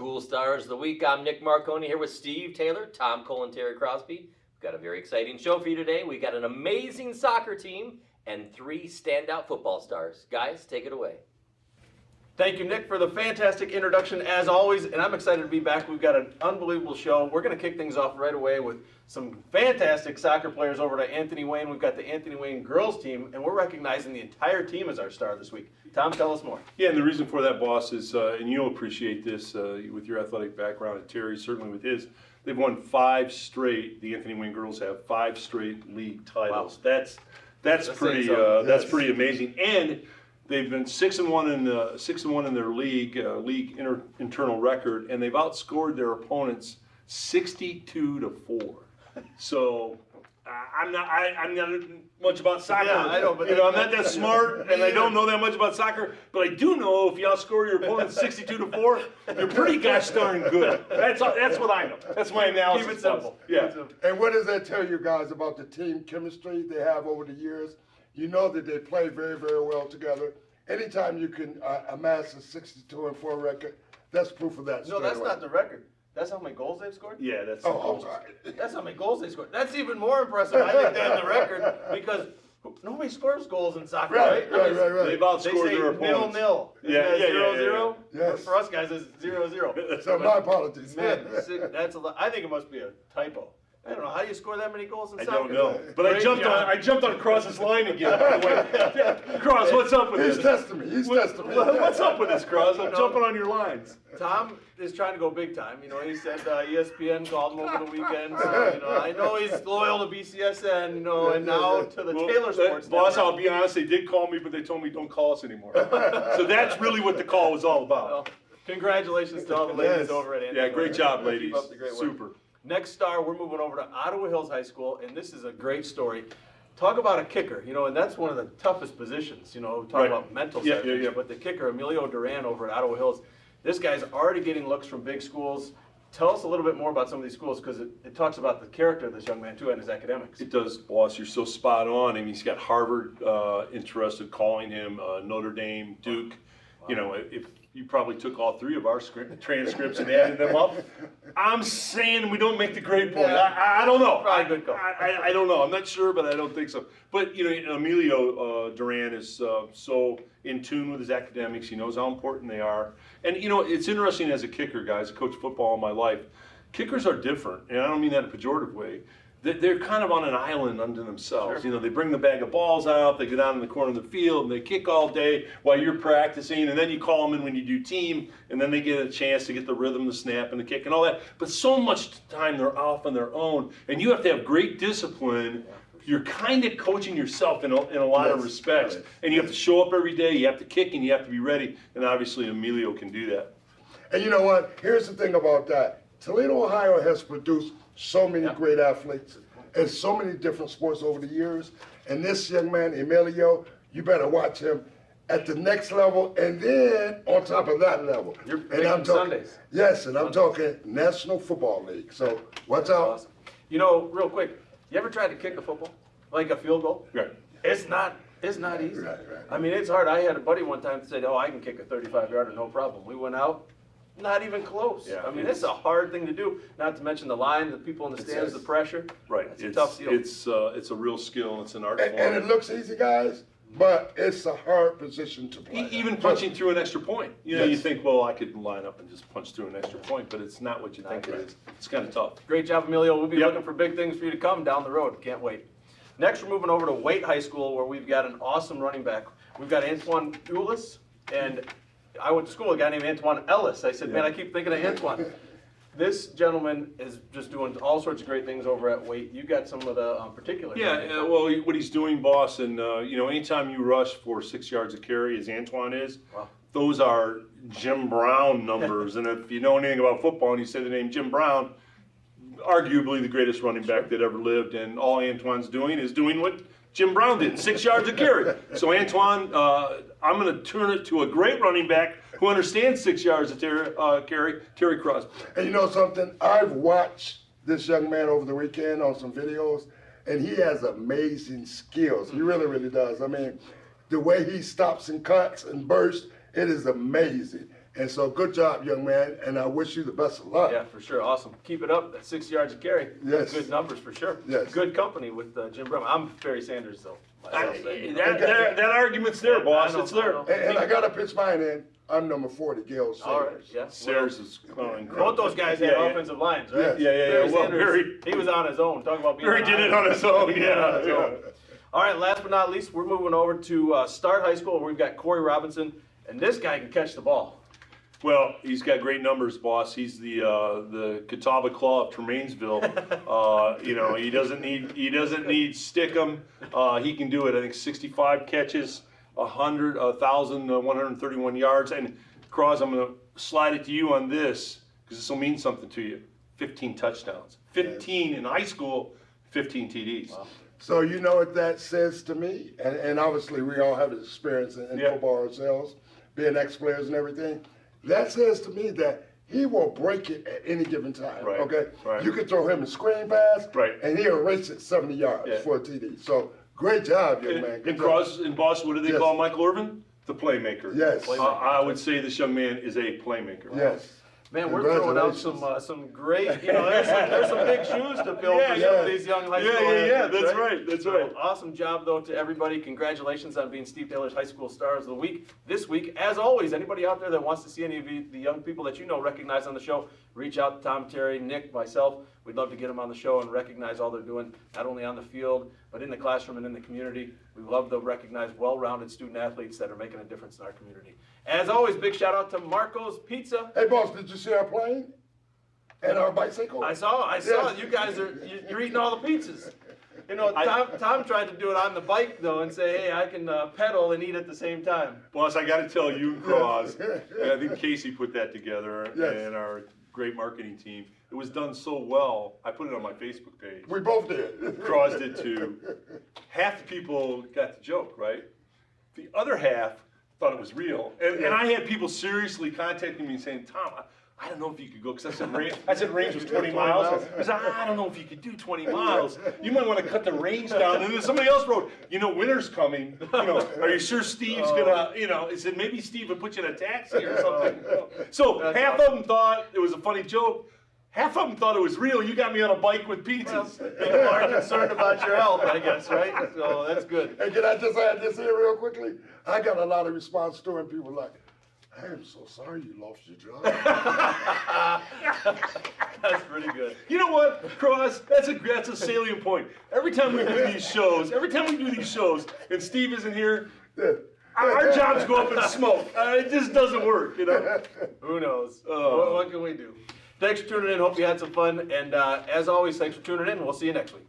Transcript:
School Stars of the Week. I'm Nick Marconi here with Steve Taylor, Tom Cole, and Terry Crosby. We've got a very exciting show for you today. We got an amazing soccer team and 3 standout football stars. Guys, take it away. Thank you, Nick, for the fantastic introduction, as always, and I'm excited to be back. We've got an unbelievable show. We're going to kick things off right away with some fantastic soccer players over to Anthony Wayne. We've got the Anthony Wayne girls team, and we're recognizing the entire team as our star this week. Tom, tell us more. Yeah, and the reason for that, boss, is, and you'll appreciate this with your athletic background, and Terry certainly with his, they've won 5 straight, the Anthony Wayne girls have 5 straight league titles. Wow. That's pretty amazing. And they've been 6-1 in their league internal record, and they've outscored their opponents 62-4. So I'm not much about soccer. Yeah, I know, but I'm not that smart, and I don't know that much about soccer. But I do know if you outscore your opponent 62-4, you're pretty gosh darn good. That's what I know. That's my analysis. Keep it simple. Yeah. And what does that tell you guys about the team chemistry they have over the years? You know that they play very, very well together. Anytime you can amass a 62-4 record, that's proof of that. No, that's not the record. That's how many goals they've scored? Yeah, that's. Oh, I'm sorry. That's how many goals they scored. That's even more impressive, I think, than the record, because nobody scores goals in soccer, right? Right. They've outscored They their say opponents. 0-0. Yeah. 0-0. Yes. For us guys, it's 0-0. So my apologies. Man, that's a lot. I think it must be a typo. I don't know. How do you score that many goals in I soccer? don't know, but Great job. I jumped on Cross's line again. By the way. Cross, what's up with He's this? testing me. He's testing me. What's up with this, Cross? I'm jumping on your lines. Tom is trying to go big time. You know, he said ESPN called him over the weekend. So, I know he's loyal to BCSN, and now to the Taylor Sports Boss, Network. I'll be honest, they did call me, but they told me don't call us anymore. So that's really what the call was all about. Well, congratulations to all the ladies Yes. over at Anthony. Yeah, great job, ladies. Keep up the great work. Super. Next star, we're moving over to Ottawa Hills High School, and this is a great story. Talk about a kicker, and that's one of the toughest positions, talk Right. about mental Yeah, side yeah, things, yeah. but the kicker, Emilio Duran over at Ottawa Hills, this guy's already getting looks from big schools. Tell us a little bit more about some of these schools, because it talks about the character of this young man, too, and his academics. It does, boss. You're so spot on. I mean, he's got Harvard interested, calling him, Notre Dame, Duke. Wow. If you probably took all 3 of our transcripts and added them up, I'm saying we don't make the grade point. Yeah. I don't know. Probably a good call. I don't know. I'm not sure, but I don't think so. But Emilio Duran is so in tune with his academics. He knows how important they are. And it's interesting as a kicker, guys. I coached football all my life. Kickers are different, and I don't mean that in a pejorative way. They're kind of on an island unto themselves. Sure. They bring the bag of balls out, they go down in the corner of the field, and they kick all day while you're practicing, and then you call them in when you do team, and then they get a chance to get the rhythm, the snap, and the kick, and all that. But so much time they're off on their own, and you have to have great discipline. You're kind of coaching yourself in a lot of respects, and you have to show up every day, you have to kick, and you have to be ready, and obviously Emilio can do that. And you know what? Here's the thing about that. Toledo, Ohio has produced so many great athletes in so many different sports over the years. And this young man, Emilio, you better watch him at the next level and then on top of that level. You're and picking I'm talking, Sundays. Yes, and I'm talking National Football League. So watch out. Awesome. Real quick, you ever tried to kick a football? Like a field goal? Right. It's not easy. Right. I mean, it's hard. I had a buddy one time that said, I can kick a 35-yarder, no problem. We went out, not even close. Yeah, I mean, it's a hard thing to do, not to mention the line, the people in the stands, the pressure. Right. It's a tough deal. It's a real skill, and it's an art form. And it looks easy, guys, but it's a hard position to play. Even punching through an extra point. You Yes. think, well, I could line up and just punch through an extra point, but it's not what you think it is. It's kind of tough. Great job, Emilio. We'll be Yep. looking for big things for you to come down the road. Can't wait. Next, we're moving over to Waite High School, where we've got an awesome running back. We've got Antoine Ellis, and I went to school with a guy named Antoine Ellis. I said, man, I keep thinking of Antoine. This gentleman is just doing all sorts of great things over at Waite. You got some of the particulars. Yeah, well, what he's doing, boss, and anytime you rush for 6 yards of carry, as Antoine is, Wow. those are Jim Brown numbers. And if you know anything about football and you say the name Jim Brown, arguably the greatest running back that ever lived, and all Antoine's doing is doing what Jim Brown did, 6 yards of carry. So Antoine, I'm going to turn it to a great running back who understands 6 yards of carry, Terry Crosby. And you know something? I've watched this young man over the weekend on some videos, and he has amazing skills. He really, really does. I mean, the way he stops and cuts and bursts, it is amazing. And so good job, young man, and I wish you the best of luck. Yeah, for sure. Awesome. Keep it up. That's 6 yards a carry. Yes. Good numbers for sure. Yes. Good company with Jim Brown. I'm Barry Sanders, though. myself, you know. That argument's there, boss. I know, It's there. I know. And I got to pitch mine in. I'm number 40, Gail Sayers. All right, yeah. Sayers is incredible. Both those guys had Yeah, yeah. offensive lines, right? Yes. Yeah. Well, Sanders, Barry, he was on his own. Talk about being Barry did it on his own. Yeah. All right, last but not least, we're moving over to Start High School, where we've got Corey Robinson, and this guy can catch the ball. Well, he's got great numbers, boss. He's the Catawba Claw of Tremainsville. You know, he doesn't need stick 'em. He can do it. I think 65 catches, 1,131 yards. And Cross, I'm gonna slide it to you on this because this will mean something to you. 15 touchdowns. 15 in high school. 15 TDs. Wow. So you know what that says to me, and obviously we all have experience in Yeah. football ourselves, being ex-players and everything. That says to me that he will break it at any given time. Right, Okay, right. you can throw him a screen pass, Right. and he'll erase it 70 yards Yeah. for a TD. So great job, young man. Good And job. Cross in Boston, what do they Yes. call Michael Irvin? The playmaker. Yes. I would say this young man is a playmaker. Yes. Man, we're throwing out some great, you know, there's some big shoes to fill for some of these young high school athletes, That's right. That's So, right. awesome job, though, to everybody. Congratulations on being Steve Taylor's High School Stars of the Week this week. As always, anybody out there that wants to see any of the young people that you know recognized on the show, reach out to Tom, Terry, Nick, myself. We'd love to get them on the show and recognize all they're doing, not only on the field, but in the classroom and in the community. We love to recognize well-rounded student athletes that are making a difference in our community. As always, big shout out to Marco's Pizza. Hey, boss, did you see our plane and our bicycle? I saw Yes. it. You guys you're eating all the pizzas. You know, Tom tried to do it on the bike though and say, hey, I can pedal and eat at the same time. Boss, I got to tell you, Cross, and I think Casey put that together, Yes. and our great marketing team. It was done so well, I put it on my Facebook page. We both did. Cross did too. Half the people got the joke, right? The other half thought it was real. And I had people seriously contacting me saying, Tom, I don't know if you could go, because I said range was 20 miles. Because I don't know if you could do 20 miles. You might want to cut the range down. And then somebody else wrote, you know, winter's coming. You know, are you sure Steve's gonna, you know, he said maybe Steve would put you in a taxi or something. So half of them thought it was a funny joke. Half of them thought it was real. You got me on a bike with pizzas. People are concerned about your health, I guess, right? So that's good. Hey, can I just add this here real quickly? I got a lot of response to it, and people like, I am so sorry you lost your job. That's pretty good. You know what, Cross? That's a salient point. Every time we do these shows, and Steve isn't here, our jobs go up in smoke. It just doesn't work, you know. Who knows? What can we do? Thanks for tuning in. Hope you had some fun. And as always, thanks for tuning in. We'll see you next week.